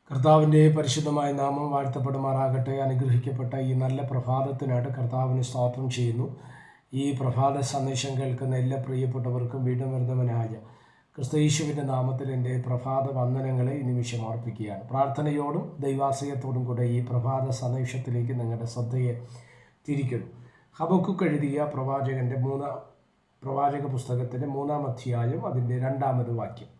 കർത്താവിൻ്റെ പരിശുദ്ധമായ നാമം വാഴ്ത്തപ്പെടുമാറാകട്ടെ. അനുഗ്രഹിക്കപ്പെട്ട ഈ നല്ല പ്രഭാതത്തിനായിട്ട് കർത്താവിന് സ്തോത്രം ചെയ്യുന്നു. ഈ പ്രഭാത സന്ദേശം കേൾക്കുന്ന എല്ലാ പ്രിയപ്പെട്ടവർക്കും വീണ്ടും വരുന്നവനായ ക്രിസ്തയേശുവിൻ്റെ നാമത്തിൽ എൻ്റെ പ്രഭാത വന്ദനങ്ങളെ ഈ നിമിഷം അർപ്പിക്കുകയാണ്. പ്രാർത്ഥനയോടും ദൈവാശ്രയത്തോടും കൂടെ ഈ പ്രഭാത സന്ദേശത്തിലേക്ക് നിങ്ങളുടെ ശ്രദ്ധയെ തിരിക്കുന്നു. ഹബക്കൂക്ക് എഴുതിയ പ്രവാചക പുസ്തകത്തിൻ്റെ 3-ാം അധ്യായം അതിൻ്റെ 2-ാമത് വാക്യം.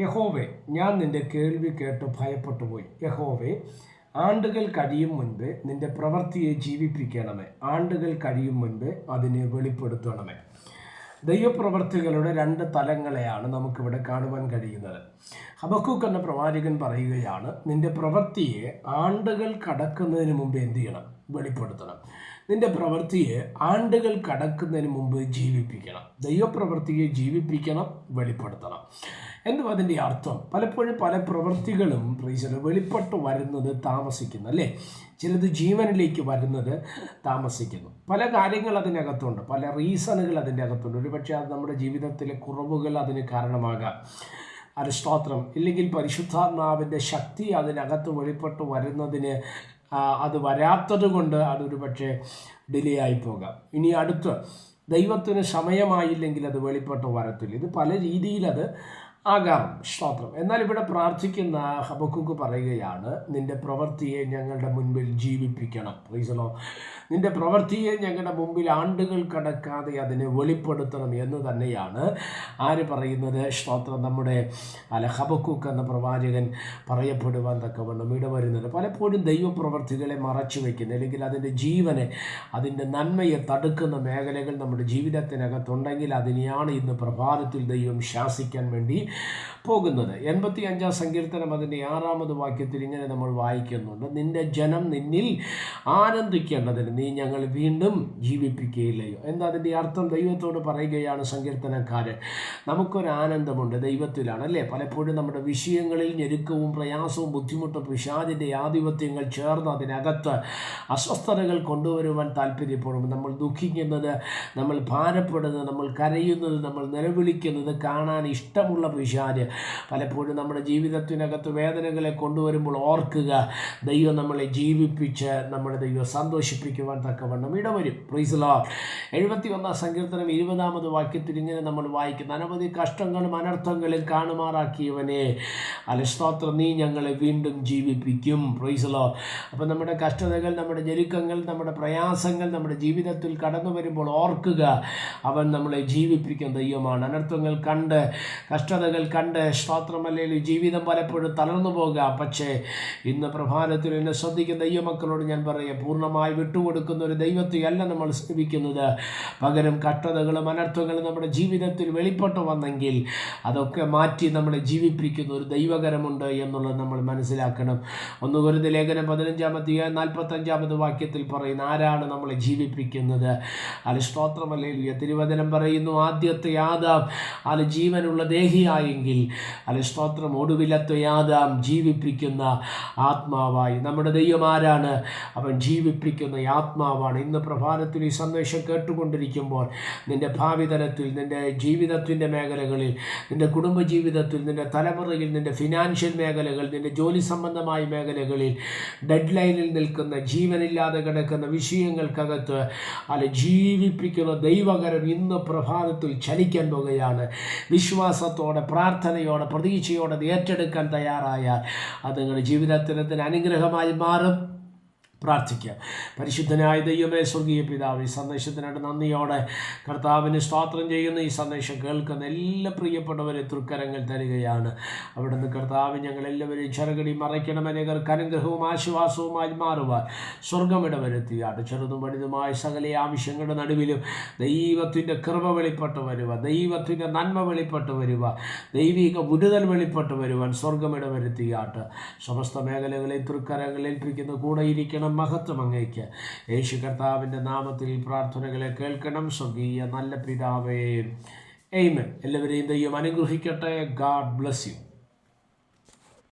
യഹോവേ, ഞാൻ നിൻ്റെ കേൾവി കേട്ട് ഭയപ്പെട്ടു പോയി. യഹോവേ, ആണ്ടുകൾ കഴിയും മുൻപ് നിൻ്റെ പ്രവൃത്തിയെ ജീവിപ്പിക്കണമേ. ആണ്ടുകൾ കഴിയും മുൻപ് അതിനെ വെളിപ്പെടുത്തണമേ. ദൈവപ്രവർത്തികളുടെ 2 തലങ്ങളെയാണ് നമുക്കിവിടെ കാണുവാൻ കഴിയുന്നത്. ഹബക്കൂക്ക് എന്ന പ്രവാചകൻ പറയുകയാണ്, നിൻ്റെ പ്രവൃത്തിയെ ആണ്ടുകൾ കടക്കുന്നതിന് മുമ്പ് എന്ത് ചെയ്യണം? വെളിപ്പെടുത്തണം. നിൻ്റെ പ്രവൃത്തിയെ ആണ്ടുകൾ കടക്കുന്നതിന് മുമ്പ് ജീവിപ്പിക്കണം. ദൈവപ്രവൃത്തിയെ ജീവിപ്പിക്കണം, വെളിപ്പെടുത്തണം. എന്തും അതിൻ്റെ അർത്ഥം? പലപ്പോഴും പല പ്രവൃത്തികളും വെളിപ്പെട്ട് വരുന്നത് താമസിക്കുന്നു, അല്ലേ? ചിലത് ജീവനിലേക്ക് വരുന്നത് താമസിക്കുന്നു. പല കാര്യങ്ങൾ അതിനകത്തുണ്ട്, പല റീസണുകൾ അതിൻ്റെ അകത്തുണ്ട്. ഒരുപക്ഷെ അത് നമ്മുടെ ജീവിതത്തിലെ കുറവുകൾ അതിന് കാരണമാകാം. സ്തോത്രം. ഇല്ലെങ്കിൽ പരിശുദ്ധാത്മാവിൻ്റെ ശക്തി അതിനകത്ത് വെളിപ്പെട്ട് വരുന്നതിന് അത് വരാത്തത് കൊണ്ട് അതൊരു പക്ഷേ ഡിലേ ആയി പോകാം. ഇനി അടുത്ത് ദൈവത്തിന് സമയമായില്ലെങ്കിൽ അത് വെളിപ്പെട്ട് വരത്തില്ല. ഇത് പല രീതിയിലത് ആകാം. സ്തോത്രം. എന്നാൽ ഇവിടെ പ്രാർത്ഥിക്കുന്ന ഹബക്കൂക്ക് പറയുകയാണ്, നിൻ്റെ പ്രവൃത്തിയെ ഞങ്ങളുടെ മുൻപിൽ ജീവിപ്പിക്കണം. Price the Lord. നിൻ്റെ പ്രവൃത്തിയെ ഞങ്ങളുടെ മുമ്പിൽ ആണ്ടുകൾ കടക്കാതെ അതിനെ വെളിപ്പെടുത്തണം എന്ന് തന്നെയാണ് ആര് പറയുന്നത്? സ്തോത്രം. നമ്മുടെ ഹബക്കൂക്ക് എന്ന പ്രവാചകൻ പറയപ്പെടുവാൻ തക്കവണ്ണം ഇടവരുന്നത്. പലപ്പോഴും ദൈവപ്രവൃത്തികളെ മറച്ചു വയ്ക്കുന്ന, അല്ലെങ്കിൽ അതിൻ്റെ ജീവനെ, അതിൻ്റെ നന്മയെ തടുക്കുന്ന മേഖലകൾ നമ്മുടെ ജീവിതത്തിനകത്തുണ്ടെങ്കിൽ അതിനെയാണ് ഇന്ന് പ്രഭാതത്തിൽ ദൈവം ശാസിക്കാൻ വേണ്ടി പോകുന്നത്. 85-ാം സങ്കീർത്തനം അതിൻ്റെ 6-ാമത് വാക്യത്തിൽ ഇങ്ങനെ നമ്മൾ വായിക്കുന്നുണ്ട്, നിൻ്റെ ജനം നിന്നിൽ ആനന്ദിക്കേണ്ടതിന് നീ ഞങ്ങൾ വീണ്ടും ജീവിപ്പിക്കുകയില്ലയോ. എന്താ അതിൻ്റെ അർത്ഥം? ദൈവത്തോട് പറയുകയാണ് സങ്കീർത്തനക്കാരൻ, നമുക്കൊരു ആനന്ദമുണ്ട് ദൈവത്തിലാണ്, അല്ലേ? പലപ്പോഴും നമ്മുടെ വിഷയങ്ങളിൽ ഞെരുക്കവും പ്രയാസവും ബുദ്ധിമുട്ടും പിശാചിൻ്റെ ആധിപത്യങ്ങൾ ചേർന്ന് അതിനകത്ത് അസ്വസ്ഥതകൾ കൊണ്ടുവരുവാൻ താല്പര്യപ്പെടും. നമ്മൾ ദുഃഖിക്കുന്നത്, നമ്മൾ ഭാരപ്പെടുന്നത്, നമ്മൾ കരയുന്നത്, നമ്മൾ നിലവിളിക്കുന്നത് കാണാൻ ഇഷ്ടമുള്ള പിശാച് പലപ്പോഴും നമ്മുടെ ജീവിതത്തിനകത്ത് വേദനകളെ കൊണ്ടുവരുമ്പോൾ ഓർക്കുക, ദൈവം നമ്മളെ ജീവിപ്പിച്ച് നമ്മുടെ ദൈവം സന്തോഷിപ്പിക്കുവാൻ തക്കവണ്ണം ഇടവരും. Praise the Lord. 71-ാം സങ്കീർത്തനം 20-ാമത് വാക്യത്തിൽ ഇങ്ങനെ നമ്മൾ വായിക്കുന്നു, അനവധി കഷ്ടങ്ങളും അനർത്ഥങ്ങളും കാണുമാറാക്കിയവനെ സ്തോത്രം, നീ ഞങ്ങളെ വീണ്ടും ജീവിപ്പിക്കും. Price the Lord. അപ്പം നമ്മുടെ കഷ്ടതകൾ, നമ്മുടെ ഞെരുക്കങ്ങൾ, നമ്മുടെ പ്രയാസങ്ങൾ നമ്മുടെ ജീവിതത്തിൽ കടന്നു വരുമ്പോൾ ഓർക്കുക, അവൻ നമ്മളെ ജീവിപ്പിക്കുന്ന ദൈവമാണ്. അനർത്ഥങ്ങൾ കണ്ട്, കഷ്ടതകൾ കണ്ട് സ്തോത്രമല്ലെങ്കിൽ ജീവിതം പലപ്പോഴും തളർന്നു പോകാം. പക്ഷേ ഇന്ന് പ്രഭാതത്തിൽ എന്നെ ശ്രദ്ധിക്കുന്ന ദൈവമക്കളോട് ഞാൻ പറയാം, പൂർണ്ണമായി വിട്ടുകൊടുക്കുന്ന ഒരു ദൈവത്തെയല്ല നമ്മൾ സേവിക്കുന്നത്. പകരം കഷ്ടതകളും അനർത്ഥങ്ങളും നമ്മുടെ ജീവിതത്തിൽ വെളിപ്പെട്ടു വന്നെങ്കിൽ അതൊക്കെ മാറ്റി നമ്മളെ ജീവിപ്പിക്കുന്ന ഒരു ദൈവകരമുണ്ട് എന്നുള്ളത് നമ്മൾ മനസ്സിലാക്കണം. 1 കൊരിന്ത്യർ ലേഖനം 15-ാം അധ്യായം 45-ാമത് വാക്യത്തിൽ പറയുന്ന, ആരാണ് നമ്മളെ ജീവിപ്പിക്കുന്നത്? സ്തോത്രമല്ലേലൂയ. തിരുവചനം പറയുന്നു, ആദ്യത്തെ ആദാം ജീവനുള്ള ദേഹിയായെങ്കിൽ സ്തോത്രം, ഒടുവിലത്തെ ആദാം ജീവിപ്പിക്കുന്ന ആത്മാവായി. നമ്മുടെ ദൈവം ആരാണ്? അവൻ ജീവിപ്പിക്കുന്ന ആത്മാവാണ്. ഇന്ന് പ്രഭാതത്തിൽ ഈ സന്ദേശം കേട്ടുകൊണ്ടിരിക്കുമ്പോൾ നിൻ്റെ ഭാവി തലത്തിൽ, നിൻ്റെ ജീവിതത്തിൻ്റെ മേഖലകളിൽ, നിൻ്റെ കുടുംബജീവിതത്തിൽ, നിൻ്റെ തലമുറയിൽ, നിൻ്റെ ഫിനാൻഷ്യൽ മേഖലകൾ, നിൻ്റെ ജോലി സംബന്ധമായ മേഖലകളിൽ ഡെഡ് ലൈനിൽ നിൽക്കുന്ന, ജീവനില്ലാതെ കിടക്കുന്ന വിഷയങ്ങൾക്കകത്ത് ജീവിപ്പിക്കുന്ന ദൈവകരം ഇന്ന് പ്രഭാതത്തിൽ ചലിക്കാൻ പോകുകയാണ്. വിശ്വാസത്തോടെ, പ്രാർത്ഥനയോടെ, പ്രതീക്ഷയോടെ ഏറ്റെടുക്കാൻ തയ്യാറായാൽ അത് നിങ്ങളുടെ ജീവിതത്തിന് അനുഗ്രഹമായി മാറും. പ്രാർത്ഥിക്കാം. പരിശുദ്ധനായ ദൈവമേ, സ്വർഗീയ പിതാവ്, ഈ സന്ദേശത്തിനായിട്ട് നന്ദിയോടെ കർത്താവിന് സ്തോത്രം ചെയ്യുന്ന ഈ സന്ദേശം കേൾക്കുന്ന എല്ലാ പ്രിയപ്പെട്ടവരെ തൃക്കരങ്ങൾ തരികയാണ്. അവിടുന്ന് കർത്താവ് ഞങ്ങളെല്ലാവരെയും ചെറുകടി മറയ്ക്കണം. അനേകർക്ക് അനുഗ്രഹവും ആശ്വാസവുമായി മാറുവാൻ സ്വർഗമിട വരുത്തിയാണ്. ചെറുതും വലുതുമായ സകല ആവശ്യങ്ങളുടെ നടുവിലും ദൈവത്തിൻ്റെ കൃപ വെളിപ്പെട്ട് വരുവാൻ, ദൈവത്തിൻ്റെ നന്മ വെളിപ്പെട്ട് വരുവാൻ, ദൈവിക വിടുതൽ വെളിപ്പെട്ട് വരുവാൻ സ്വർഗമിട വരുത്തിയാട്ട്. സമസ്ത മേഖലകളെ തൃക്കരങ്ങൾ ഏൽപ്പിക്കുന്ന കൂടെ ഇരിക്കണം. മഹത്വം അങ്ങേക്ക്. യേശു കർത്താവിൻ്റെ നാമത്തിൽ പ്രാർത്ഥനകളെ കേൾക്കണം. സ്വർഗീയ നല്ല പിതാവേ, ആമേൻ. എല്ലാവരെയും ദൈവം അനുഗ്രഹിക്കട്ടെ. God bless you.